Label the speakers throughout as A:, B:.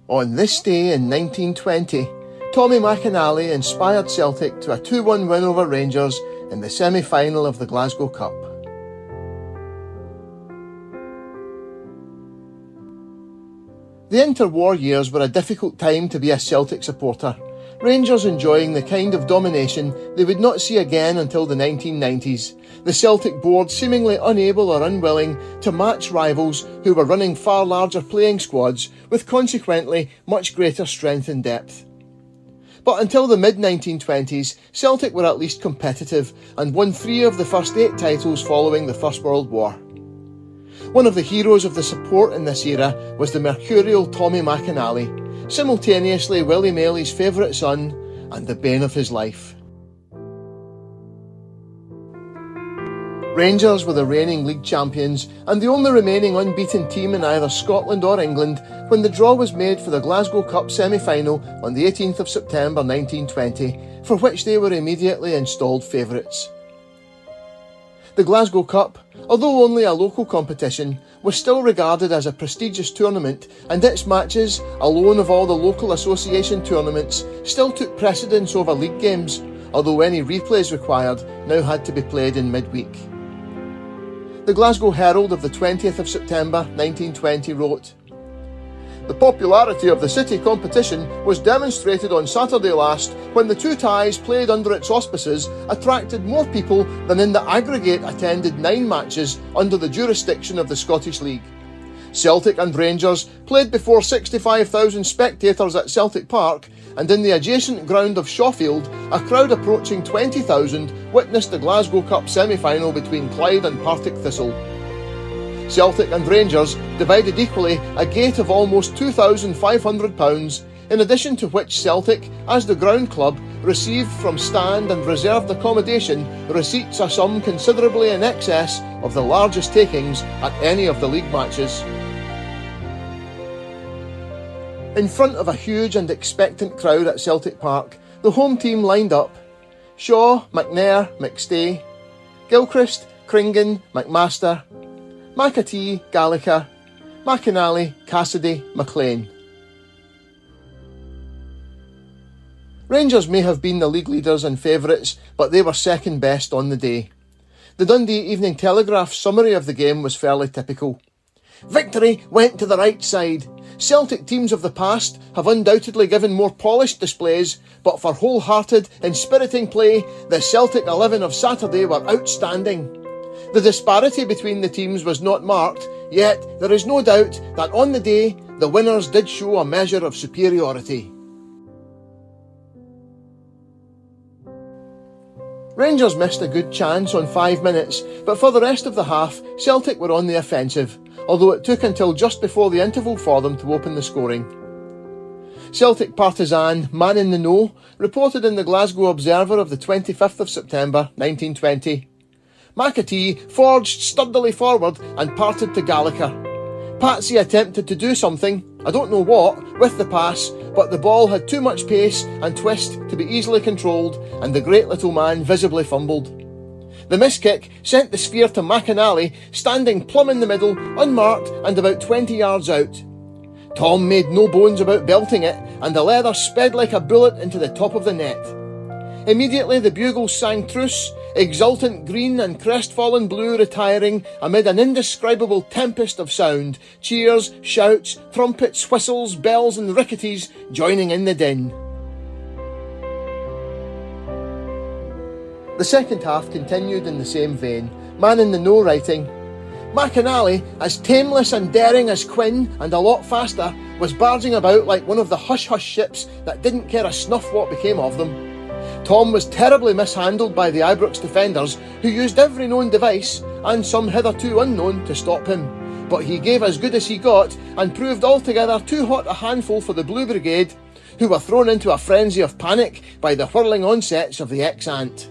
A: On this day in 1920, Tommy McInally inspired Celtic to a 2-1 win over Rangers in the semi-final of the Glasgow Cup. The interwar years were a difficult time to be a Celtic supporter, Rangers enjoying the kind of domination they would not see again until the 1990s, the Celtic board seemingly unable or unwilling to match rivals who were running far larger playing squads with consequently much greater strength and depth. But until the mid-1920s, Celtic were at least competitive and won 3 of the first 8 titles following the First World War. One of the heroes of the support in this era was the mercurial Tommy McInally, simultaneously Willie Maley's favourite son and the bane of his life. Rangers were the reigning league champions and the only remaining unbeaten team in either Scotland or England when the draw was made for the Glasgow Cup semi-final on the 18th of September 1920, for which they were immediately installed favourites. The Glasgow Cup, although only a local competition, was still regarded as a prestigious tournament, and its matches, alone of all the local association tournaments, still took precedence over league games, although any replays required now had to be played in midweek. The Glasgow Herald of the 20th of September 1920 wrote, "The popularity of the city competition was demonstrated on Saturday last when the 2 ties played under its auspices attracted more people than in the aggregate attended 9 matches under the jurisdiction of the Scottish League. Celtic and Rangers played before 65,000 spectators at Celtic Park, and in the adjacent ground of Shawfield, a crowd approaching 20,000 witnessed the Glasgow Cup semi-final between Clyde and Partick Thistle. Celtic and Rangers divided equally a gate of almost £2,500, in addition to which Celtic, as the ground club, received from stand and reserved accommodation receipts a sum considerably in excess of the largest takings at any of the league matches." In front of a huge and expectant crowd at Celtic Park, the home team lined up: Shaw, McNair, McStay, Gilchrist, Cringan, McMaster, McAtee, Gallagher, McInally, Cassidy, McLean. Rangers may have been the league leaders and favourites, but they were second best on the day. The Dundee Evening Telegraph's summary of the game was fairly typical. "Victory went to the right side. Celtic teams of the past have undoubtedly given more polished displays, but for wholehearted, inspiriting play, the Celtic 11 of Saturday were outstanding. The disparity between the teams was not marked, yet there is no doubt that on the day, the winners did show a measure of superiority." Rangers missed a good chance on 5 minutes, but for the rest of the half, Celtic were on the offensive, although it took until just before the interval for them to open the scoring. Celtic partisan Man in the Know reported in the Glasgow Observer of the 25th of September 1920, "McAtee forged sturdily forward and parted to Gallagher. Patsy attempted to do something, I don't know what, with the pass, but the ball had too much pace and twist to be easily controlled, and the great little man visibly fumbled. The miss-kick sent the sphere to McInally, standing plumb in the middle, unmarked and about 20 yards out. Tom made no bones about belting it, and the leather sped like a bullet into the top of the net. Immediately the bugles sang truce, exultant green and crestfallen blue retiring amid an indescribable tempest of sound, cheers, shouts, trumpets, whistles, bells and ricketies joining in the din." The second half continued in the same vein, Man in the Know writing, "McInally, as tameless and daring as Quinn and a lot faster, was barging about like one of the hush-hush ships that didn't care a snuff what became of them. Tom was terribly mishandled by the Ibrox defenders, who used every known device, and some hitherto unknown, to stop him. But he gave as good as he got, and proved altogether too hot a handful for the Blue Brigade, who were thrown into a frenzy of panic by the whirling onsets of the ex-ant."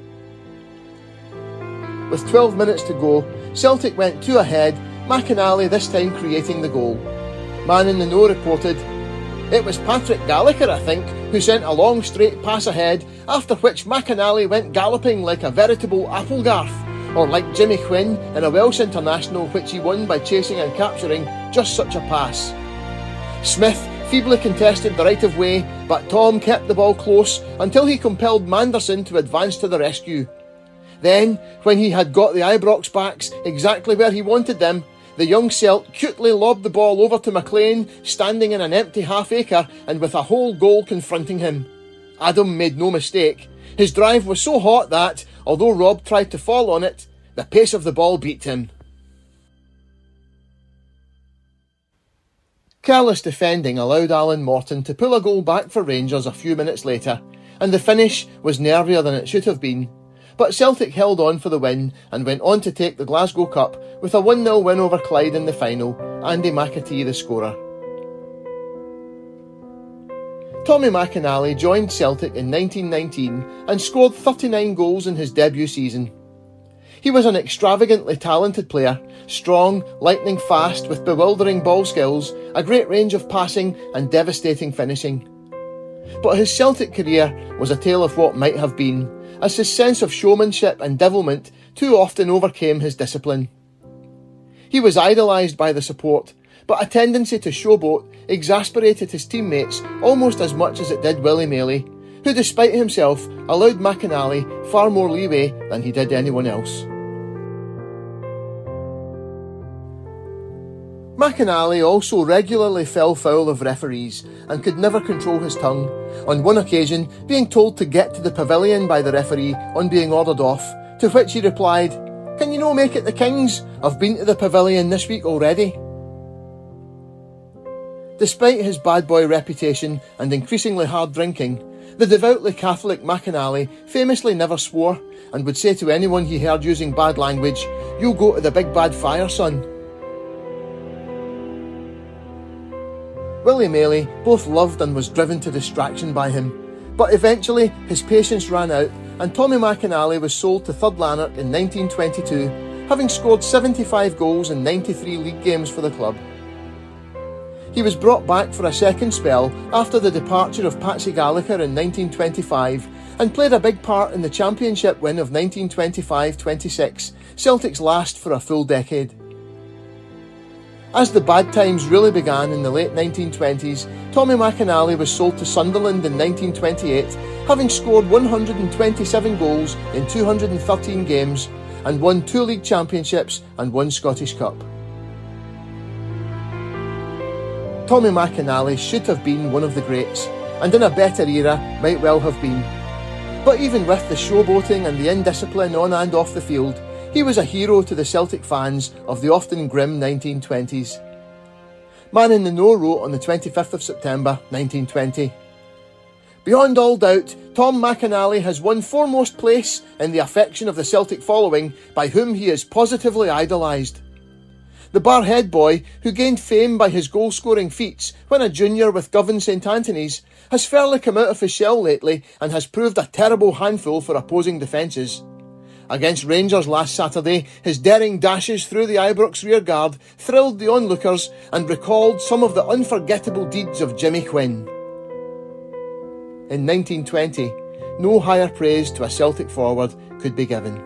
A: With 12 minutes to go, Celtic went 2 ahead, McInally this time creating the goal. Man in the Know reported, "It was Patrick Gallagher, I think, who sent a long straight pass ahead, after which McInally went galloping like a veritable Applegarth, or like Jimmy Quinn in a Welsh international which he won by chasing and capturing just such a pass. Smith feebly contested the right of way, but Tom kept the ball close until he compelled Manderson to advance to the rescue. Then, when he had got the Ibrox backs exactly where he wanted them, the young Celt cutely lobbed the ball over to McLean, standing in an empty half-acre and with a whole goal confronting him. Adam made no mistake. His drive was so hot that, although Rob tried to fall on it, the pace of the ball beat him. Careless defending allowed Alan Morton to pull a goal back for Rangers a few minutes later, and the finish was nervier than it should have been. But Celtic held on for the win and went on to take the Glasgow Cup with a 1-0 win over Clyde in the final, Andy McAtee the scorer. Tommy McInally joined Celtic in 1919 and scored 39 goals in his debut season. He was an extravagantly talented player, strong, lightning fast with bewildering ball skills, a great range of passing and devastating finishing. But his Celtic career was a tale of what might have been, as his sense of showmanship and devilment too often overcame his discipline. He was idolised by the support, but a tendency to showboat exasperated his teammates almost as much as it did Willie Maley, who despite himself allowed McInally far more leeway than he did anyone else. McInally also regularly fell foul of referees and could never control his tongue, on one occasion being told to get to the pavilion by the referee on being ordered off, to which he replied, "Can you no make it the Kings? I've been to the pavilion this week already." Despite his bad boy reputation and increasingly hard drinking, the devoutly Catholic McInally famously never swore and would say to anyone he heard using bad language, "You'll go to the big bad fire, son." Willie Maley both loved and was driven to distraction by him, but eventually his patience ran out and Tommy McInally was sold to Third Lanark in 1922, having scored 75 goals in 93 league games for the club. He was brought back for a second spell after the departure of Patsy Gallagher in 1925 and played a big part in the championship win of 1925-26, Celtic's last for a full decade. As the bad times really began in the late 1920s, Tommy McInally was sold to Sunderland in 1928, having scored 127 goals in 213 games and won 2 league championships and 1 Scottish Cup. Tommy McInally should have been one of the greats, and in a better era might well have been. But even with the showboating and the indiscipline on and off the field, he was a hero to the Celtic fans of the often grim 1920s. Man in the Know wrote on the 25th of September 1920, "Beyond all doubt, Tom McInally has won foremost place in the affection of the Celtic following, by whom he is positively idolised. The Barhead boy, who gained fame by his goal-scoring feats when a junior with Govan St Anthony's, has fairly come out of his shell lately and has proved a terrible handful for opposing defences. Against Rangers last Saturday, his daring dashes through the Ibrox rearguard thrilled the onlookers and recalled some of the unforgettable deeds of Jimmy Quinn." In 1920, no higher praise to a Celtic forward could be given.